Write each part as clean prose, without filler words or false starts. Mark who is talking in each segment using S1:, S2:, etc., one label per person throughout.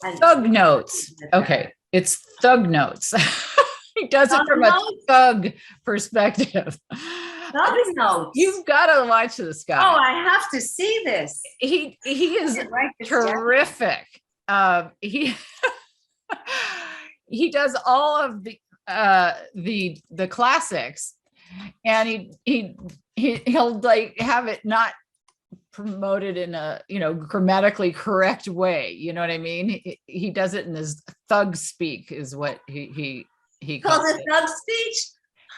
S1: And
S2: Thug Notes. Okay, it's Thug Notes. He does it from a thug perspective.
S1: Thug Notes.
S2: You've got to watch this guy.
S1: Oh, I have to see this.
S2: He is terrific. He he does all of the classics, and he'll like have it not promoted in a grammatically correct way. You know what I mean? He does it in his thug speak, is what he calls it.
S1: Thug speech.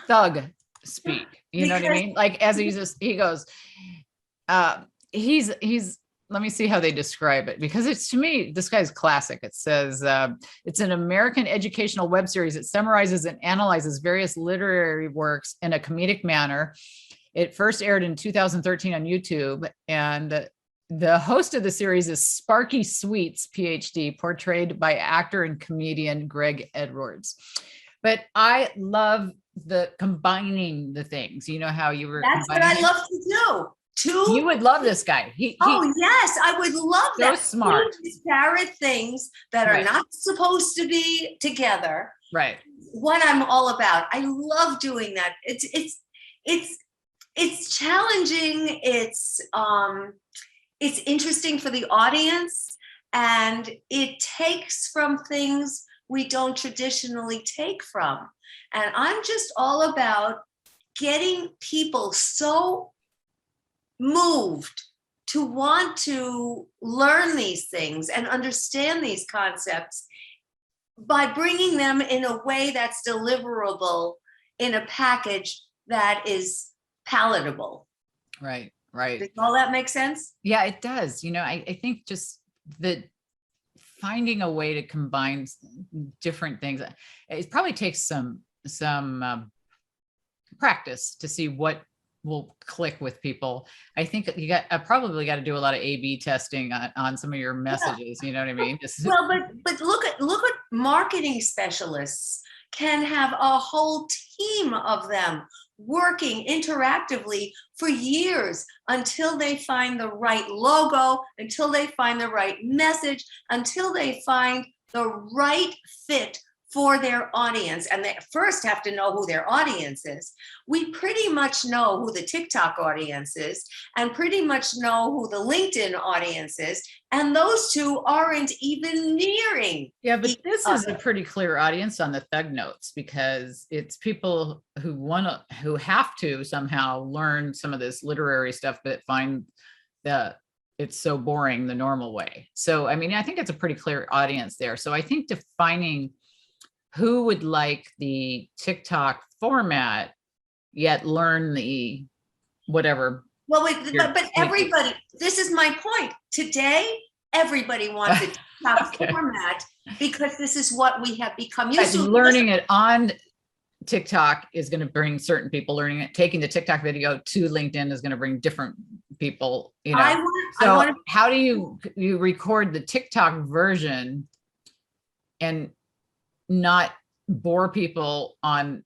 S2: Thug speak. You know what I mean? Like as he goes, he's let me see how they describe it, because it's, to me, this guy's classic. It says it's an American educational web series. It summarizes and analyzes various literary works in a comedic manner. It first aired in 2013 on YouTube, and the host of the series is Sparky Sweets, PhD, portrayed by actor and comedian Greg Edwards. But I love the combining the things. You know how you were.
S1: That's what I love to do.
S2: You would love this guy.
S1: Yes, I would love that.
S2: So smart.
S1: Disparate things that are not supposed to be together.
S2: Right.
S1: What I'm all about. I love doing that. It's challenging. It's interesting for the audience, and it takes from things we don't traditionally take from. And I'm just all about getting people so moved to want to learn these things and understand these concepts by bringing them in a way that's deliverable in a package that is palatable.
S2: Right.
S1: Does all that make sense?
S2: Yeah, it does. I think just the finding a way to combine different things, it probably takes some practice to see what will click with people. I think I probably got to do a lot of A/B testing on some of your messages. You know what I mean?
S1: Well, but look at marketing specialists can have a whole team of them working interactively for years until they find the right logo, until they find the right message, until they find the right fit for their audience. And they first have to know who their audience is. We pretty much know who the TikTok audience is, and pretty much know who the LinkedIn audience is. And those two aren't even nearing.
S2: Yeah, but this is a pretty clear audience on the Thug Notes, because it's people who have to somehow learn some of this literary stuff, but find that it's so boring the normal way. So, I mean, I think it's a pretty clear audience there. So I think defining who would like the TikTok format, yet learn the whatever.
S1: Well, but everybody, this is my point. Today, everybody wants a TikTok format, because this is what we have become used to.
S2: Learning it on TikTok is going to bring certain people. Learning it, taking the TikTok video to LinkedIn is going to bring different people. How do you record the TikTok version and not bore people on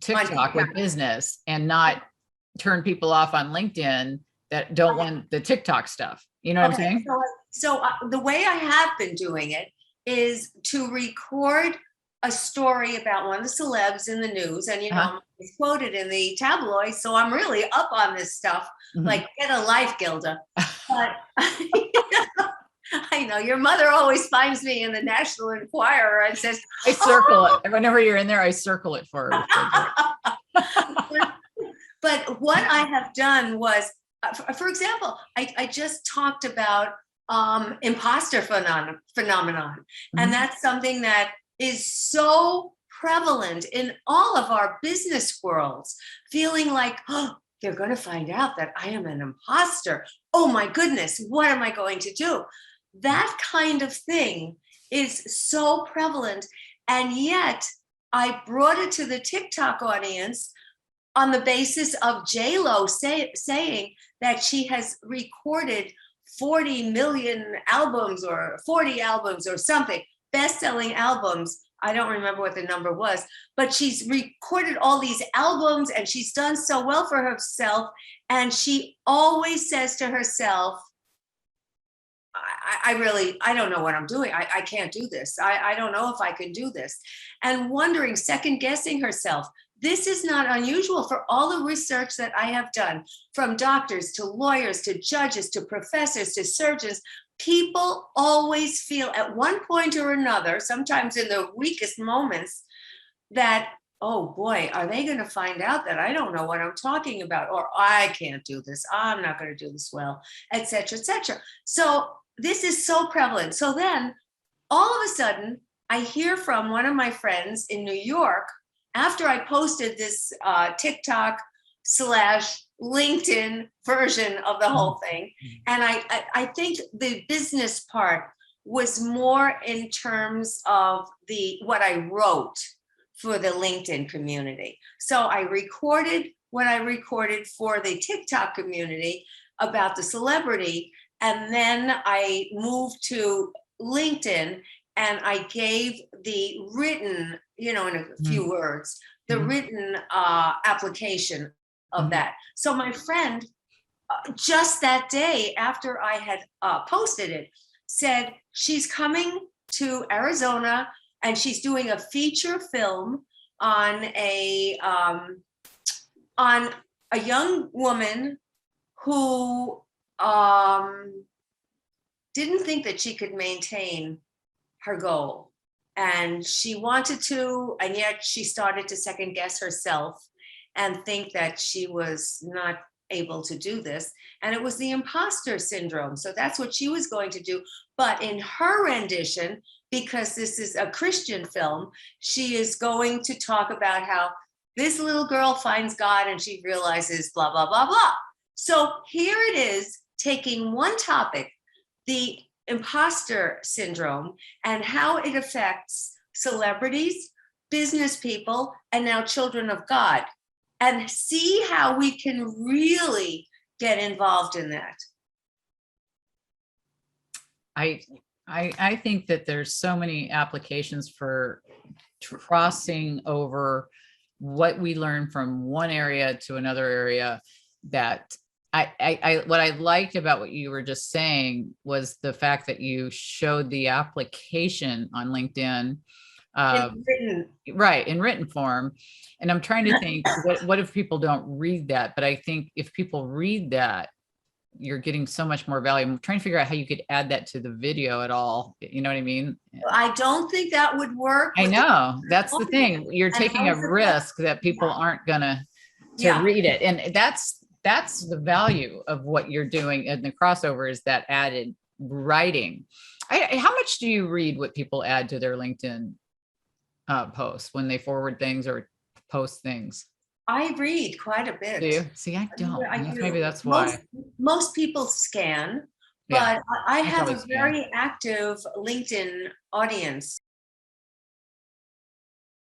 S2: TikTok with business, and not turn people off on LinkedIn that don't want the TikTok stuff? You know what I'm saying?
S1: So the way I have been doing it is to record a story about one of the celebs in the news, and it's quoted in the tabloids, so I'm really up on this stuff. Mm-hmm. Like, get a life, Gilda. But I know your mother always finds me in the National Enquirer and says,
S2: I circle it. Whenever you're in there, I circle it for her.
S1: But what I have done was, for example, I just talked about imposter phenomenon. Mm-hmm. And that's something that is so prevalent in all of our business worlds, feeling like, they're going to find out that I am an imposter. Oh my goodness, what am I going to do? That kind of thing is so prevalent. And yet I brought it to the TikTok audience on the basis of J-Lo saying that she has recorded 40 million albums or 40 albums or something, best-selling albums. I don't remember what the number was, but she's recorded all these albums and she's done so well for herself. And she always says to herself, I don't know what I'm doing. I can't do this. I don't know if I can do this. And wondering, second guessing herself. This is not unusual for all the research that I have done, from doctors to lawyers to judges to professors to surgeons. People always feel at one point or another, sometimes in the weakest moments, that, oh boy, are they going to find out that I don't know what I'm talking about, or I can't do this, I'm not going to do this well, etc., etc. So this is so prevalent. So then all of a sudden, I hear from one of my friends in New York after I posted this TikTok / LinkedIn version of the whole thing. And I think the business part was more in terms of what I wrote for the LinkedIn community. So I recorded what I recorded for the TikTok community about the celebrity. And then I moved to LinkedIn and I gave the written, in a few words, the written application of that. So my friend, just that day after I had posted it, said she's coming to Arizona and she's doing a feature film on a young woman who didn't think that she could maintain her goal. And she wanted to, and yet she started to second guess herself and think that she was not able to do this. And it was the imposter syndrome. So that's what she was going to do. But in her rendition, because this is a Christian film, she is going to talk about how this little girl finds God and she realizes blah, blah, blah, blah. So here it is, taking one topic, the imposter syndrome, and how it affects celebrities, business people, and now children of God, and see how we can really get involved in that.
S2: I think that there's so many applications for crossing over what we learn from one area to another area. That what I liked about what you were just saying was the fact that you showed the application on LinkedIn, right, in written form. And I'm trying to think, what if people don't read that? But I think if people read that, you're getting so much more value. I'm trying to figure out how you could add that to the video at all. You know what I mean?
S1: I don't think that would work.
S2: I know, that's the thing. You're taking a risk that people aren't gonna read it. And that's the value of what you're doing in the crossover, is that added writing. How much do you read what people add to their LinkedIn posts when they forward things or post things?
S1: I read quite a bit.
S2: Do you? See, I don't. Maybe that's why.
S1: Most people scan, but I have a very active LinkedIn audience.